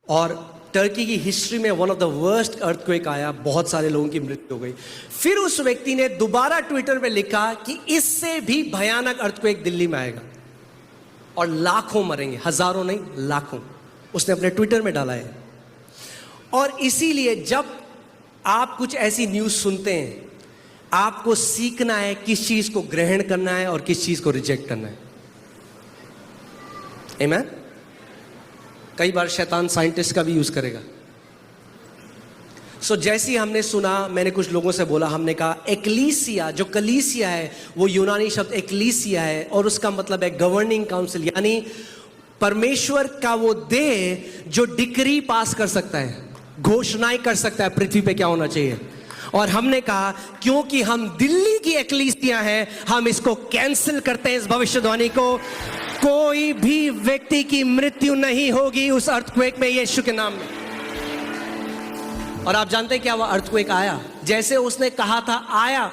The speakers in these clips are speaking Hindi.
और टर्की की हिस्ट्री में one of the worst earthquake आया, बहुत सारे लोगों की मृत्यु हो गई। फिर उस व्यक्ति ने दोबारा ट्विटर पे लिखा कि इससे भी भयानक अर्थक्वेक दिल्ली में आएगा और लाखों मरेंगे, हजारों नहीं लाखों। उसने अपने ट्विटर में डाला है। और इसीलिए जब आप कुछ ऐसी न्यूज़ सुनते हैं, आपको सीखना है किस चीज को ग्रहण करना है और किस चीज को रिजेक्ट करना है। आमीन। कई बार शैतान साइंटिस्ट का भी यूज करेगा। जैसे ही हमने सुना, मैंने कुछ लोगों से बोला, हमने कहा एक्लीसिया, जो कलीसिया है वो यूनानी शब्द एक्लीसिया है और उसका मतलब है गवर्निंग काउंसिल, यानी परमेश्वर का वो देह जो डिक्री पास कर सकता है, घोषणाएं कर सकता है पृथ्वी पे क्या होना चाहिए। और हमने कहा क्योंकि हम दिल्ली की एक्लीसिया हैं, हम इसको कैंसिल करते हैं, इस भविष्यवाणी को। कोई भी व्यक्ति की मृत्यु नहीं होगी उस अर्थक्वेक में, यीशु के नाम में। और आप जानते हैं क्या हुआ? अर्थक्वेक आया जैसे उसने कहा था, आया।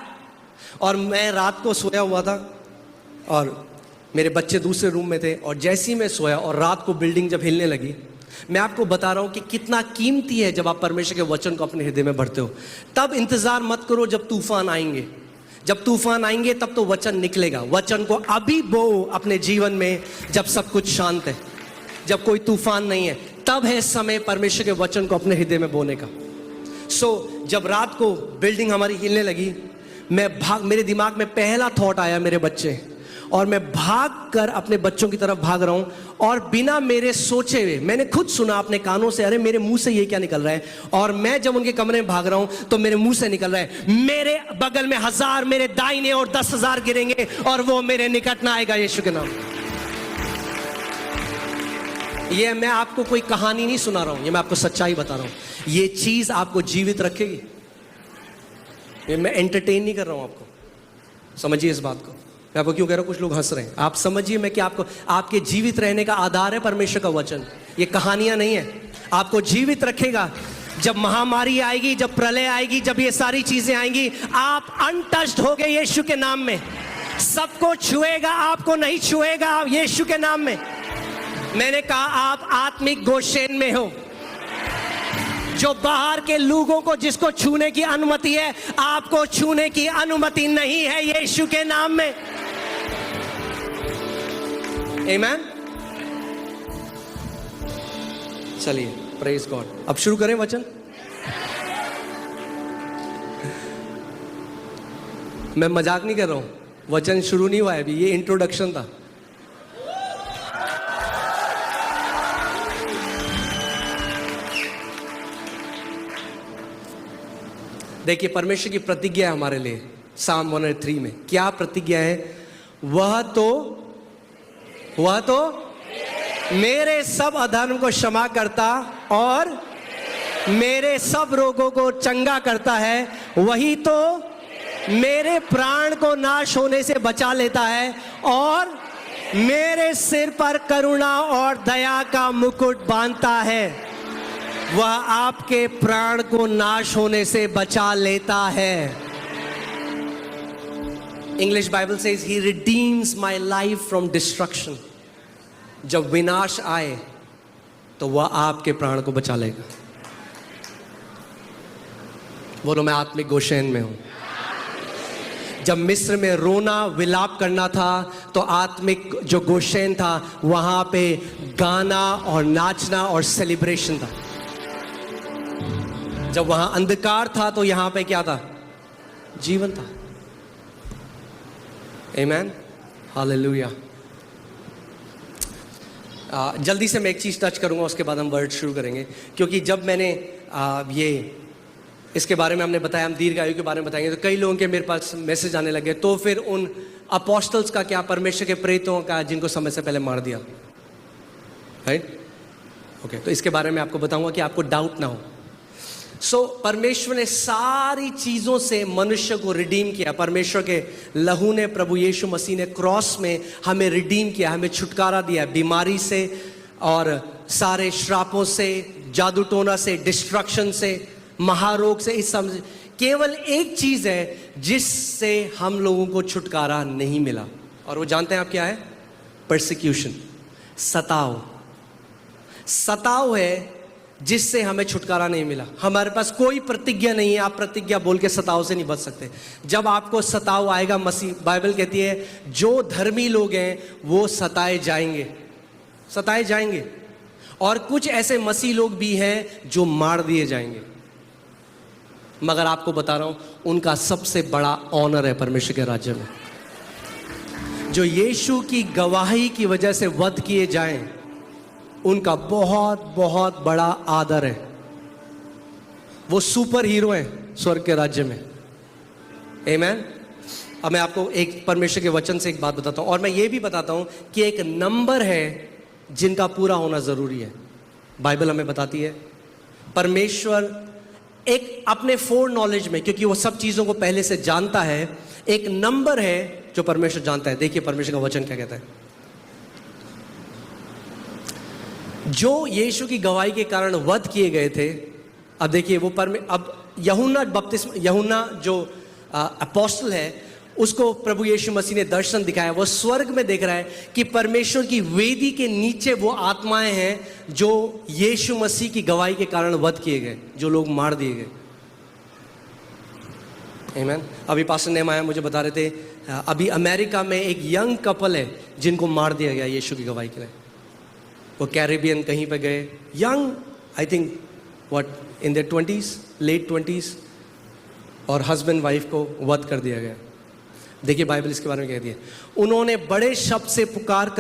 और मैं रात को सोया हुआ था और मेरे बच्चे दूसरे रूम में थे, और जैसे ही मैं सोया और रात को बिल्डिंग जब हिलने लगी, मैं आपको बता रहा हूं कि कितना कीमती है जब आप परमेश्वर के वचन को अपने हृदय में भरते हो। तब इंतजार मत करो जब तूफान आएंगे। जब तूफान आएंगे तब तो वचन निकलेगा। वचन को अभी बो अपने जीवन में, जब सब कुछ शांत है, जब कोई तूफान नहीं है, तब है समय परमेश्वर के वचन को अपने हृदय में बोने का। जब रात को बिल्डिंग हमारी हिलने लगी, मेरे दिमाग में पहला थॉट आया मेरे बच्चे, और मैं भाग कर अपने बच्चों की तरफ भाग रहा हूं, और बिना मेरे सोचे हुए मैंने खुद सुना अपने कानों से, अरे मेरे मुंह से ये क्या निकल रहा है। और मैं जब उनके कमरे में भाग रहा हूं तो मेरे मुंह से निकल रहा है, मेरे बगल में 1000, मेरे दाहिने और 10,000 गिरेंगे और वो मेरे निकट ना आएगा, यीशु के नाम। ये मैं आपको कोई कहानी नहीं सुना रहा हूं, ये मैं आपको सच्चाई बता रहा हूं। ये चीज आपको जीवित रखेगी। ये मैं एंटरटेन नहीं कर रहा हूं आपको, समझिए इस बात को। मैं आपको क्यों कह रहा हूं? कुछ लोग हंस रहे हैं, आप समझिए मैं कि आपको, आपके जीवित रहने का आधार है परमेश्वर का वचन। ये कहानियां नहीं है। आपको जीवित रखेगा। जब महामारी आएगी, जब प्रलय आएगी, जब ये सारी चीजें आएंगी, आप अनटच्ड हो गए यीशु के नाम में। सबको छुएगा, आपको नहीं छुएगा, यीशु के नाम में। मैंने कहा आप आत्मिक गोशेन में हो। जो बाहर के लोगों को, जिसको छूने की अनुमति है, आपको छूने की अनुमति नहीं है, यीशु के नाम में। आमीन। चलिए, प्रेज गॉड। अब शुरू करें वचन। मैं मजाक नहीं कर रहा हूं, वचन शुरू नहीं हुआ है अभी, ये इंट्रोडक्शन था। देखिए, परमेश्वर की प्रतिज्ञा है हमारे लिए। साम 103 में क्या प्रतिज्ञा है? वह तो मेरे सब अधर्म को क्षमा करता और मेरे सब रोगों को चंगा करता है। वही तो मेरे प्राण को नाश होने से बचा लेता है और मेरे सिर पर करुणा और दया का मुकुट बांधता है। वह आपके प्राण को नाश होने से बचा लेता है। English Bible says he redeems my life from destruction. जब विनाश आए तो वह आपके प्राण को बचा लेगा। बोलो, मैं आत्मिक गोशेन में हूं। जब मिस्र में रोना विलाप करना था तो आत्मिक जो गोशेन था, वहां पे गाना और नाचना और सेलिब्रेशन था। जब वहां अंधकार था तो यहां पे क्या था? जीवन था। आमीन, हालेलुया। जल्दी से मैं एक चीज टच करूंगा, उसके बाद हम वर्ड शुरू करेंगे। क्योंकि जब मैंने इसके बारे में हमने बताया, हम दीर्घायु के बारे में बताएंगे, तो कई लोगों के मेरे पास मैसेज आने लगे। तो फिर उन अपोस्टल्स का क्या, परमेश्वर के प्रेरितों का जिनको समय से पहले मार दिया, राइट? ओके, तो इसके बारे में आपको बताऊंगा कि आपको डाउट ना हो। परमेश्वर ने सारी चीजों से मनुष्य को रिडीम किया। परमेश्वर के लहू ने, प्रभु यीशु मसीह ने क्रॉस में हमें रिडीम किया, हमें छुटकारा दिया बीमारी से और सारे श्रापों से, जादू टोना से, डिस्ट्रक्शन से, महारोग से। इस समझ केवल एक चीज है जिससे हम लोगों को छुटकारा नहीं मिला, और वो जानते हैं आप क्या है? परसिक्यूशन, सताव है जिससे हमें छुटकारा नहीं मिला। हमारे पास कोई प्रतिज्ञा नहीं है, आप प्रतिज्ञा बोल के सताव से नहीं बच सकते। जब आपको सताव आएगा, मसीह बाइबल कहती है जो धर्मी लोग हैं वो सताए जाएंगे, सताए जाएंगे। और कुछ ऐसे मसीह लोग भी हैं जो मार दिए जाएंगे। मगर आपको बता रहा हूं, उनका सबसे बड़ा ऑनर है परमेश्वर के राज्य में। जो यीशु की गवाही की वजह से वध किए जाएं, उनका बहुत बहुत बड़ा आदर है। वो सुपर हीरो हैं स्वर्ग के राज्य में। आमीन। अब मैं आपको एक परमेश्वर के वचन से एक बात बताता हूं, और मैं ये भी बताता हूं कि एक नंबर है जिनका पूरा होना जरूरी है। बाइबल हमें बताती है परमेश्वर एक अपने फोर नॉलेज में, क्योंकि वो सब चीजों को पहले से जानता है, एक नंबर है जो परमेश्वर जानता है। देखिए परमेश्वर का वचन क्या कहता है। जो यीशु की गवाही के कारण वध किए गए थे, अब देखिए वो अब यूहन्ना जो अपोस्टल है, उसको प्रभु यीशु मसीह ने दर्शन दिखाया। वो स्वर्ग में देख रहा है कि परमेश्वर की वेदी के नीचे वो आत्माएं हैं जो यीशु मसीह की गवाही के कारण वध किए गए, जो लोग मार दिए गए। आमीन। अभी पास्टर नेहमाया मुझे बता रहे थे, अभी अमेरिका में एक यंग कपल है जिनको मार दिया गया यीशु की गवाही के लिए। वो कैरेबियन कहीं पे गए, young, I think what in their 20s, late 20s, और हस्बैंड वाइफ को वध कर दिया गया। देखिए बाइबल इसके बारे में कहती है, उन्होंने बड़े शब्द से पुकार कर